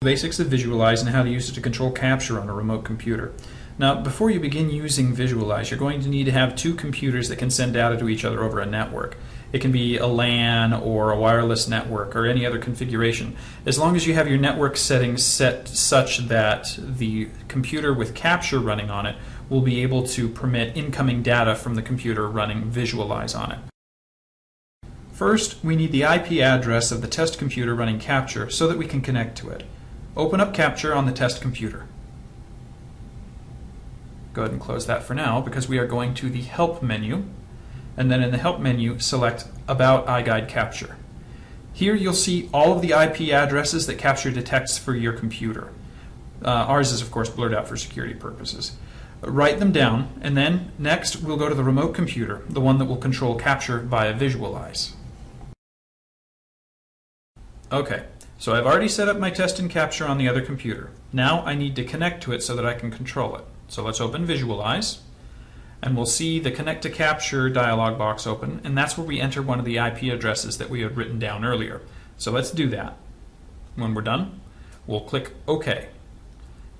Basics of Visualize and how to use it to control capture on a remote computer. Now, before you begin using Visualize, you're going to need to have two computers that can send data to each other over a network. It can be a LAN or a wireless network or any other configuration. As long as you have your network settings set such that the computer with capture running on it will be able to permit incoming data from the computer running Visualize on it. First, we need the IP address of the test computer running capture so that we can connect to it. Open up capture on the test computer. Go ahead and close that for now because we are going to the Help menu, and then in the Help menu select About iGuide Capture. Here you'll see all of the IP addresses that Capture detects for your computer. Ours is of course blurred out for security purposes. Write them down, and then next we'll go to the remote computer, the one that will control Capture via Visualize. Okay, so I've already set up my test and capture on the other computer. Now I need to connect to it so that I can control it. So let's open Visualize, and we'll see the Connect to Capture dialog box open, and that's where we enter one of the IP addresses that we had written down earlier. So let's do that. When we're done, we'll click OK,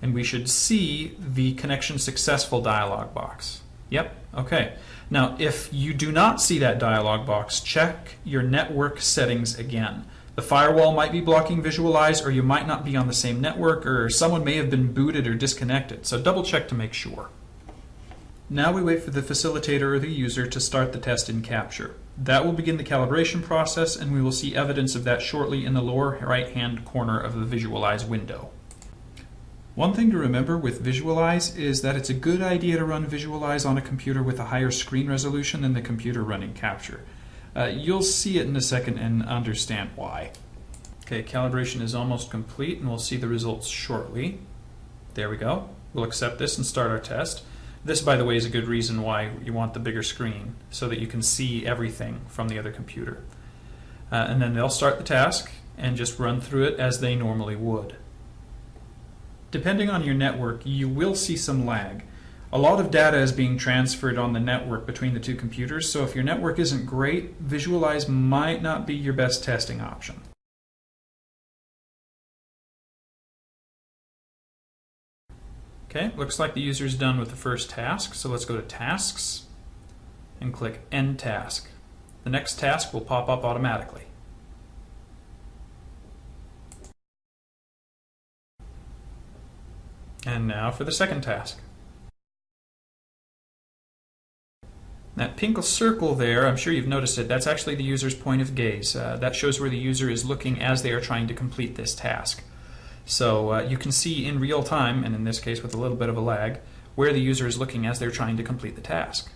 and we should see the Connection Successful dialog box. Yep, okay. Now if you do not see that dialog box, check your network settings again. The firewall might be blocking Visualize, or you might not be on the same network, or someone may have been booted or disconnected, so double check to make sure. Now we wait for the facilitator or the user to start the test in Capture. That will begin the calibration process, and we will see evidence of that shortly in the lower right hand corner of the Visualize window. One thing to remember with Visualize is that it's a good idea to run Visualize on a computer with a higher screen resolution than the computer running Capture. You'll see it in a second and understand why. Okay, calibration is almost complete, and we'll see the results shortly. There we go. We'll accept this and start our test. This, by the way, is a good reason why you want the bigger screen, so that you can see everything from the other computer. And then they'll start the task and just run through it as they normally would. Depending on your network, you will see some lag. A lot of data is being transferred on the network between the two computers, so if your network isn't great, Visualize might not be your best testing option. Okay, looks like the user is done with the first task, so let's go to Tasks and click End Task. The next task will pop up automatically. And now for the second task. That pink circle there, I'm sure you've noticed it, that's actually the user's point of gaze. That shows where the user is looking as they are trying to complete this task. So you can see in real time, and in this case with a little bit of a lag, where the user is looking as they're trying to complete the task.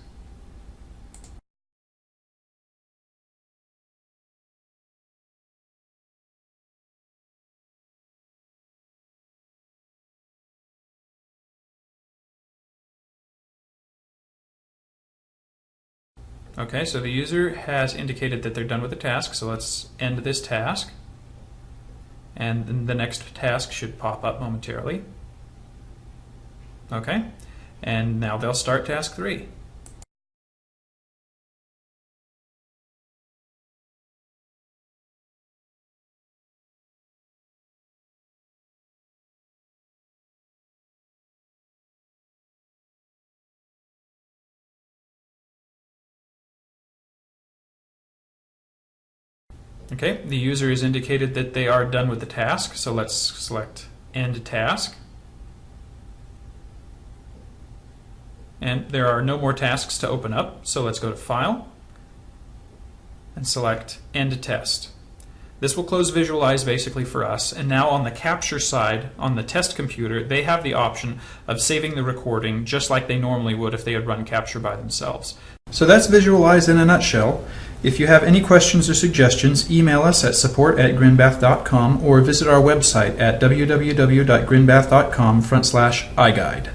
Okay, so the user has indicated that they're done with the task, so let's end this task. And then the next task should pop up momentarily. Okay, and now they'll start task 3. Okay, the user has indicated that they are done with the task, so let's select End Task. And there are no more tasks to open up, so let's go to File and select End Test. This will close Visualize basically for us, and now on the capture side, on the test computer, they have the option of saving the recording just like they normally would if they had run capture by themselves. So that's Visualize in a nutshell. If you have any questions or suggestions, email us at support@grinbath.com or visit our website at www.grinbath.com/iGuide.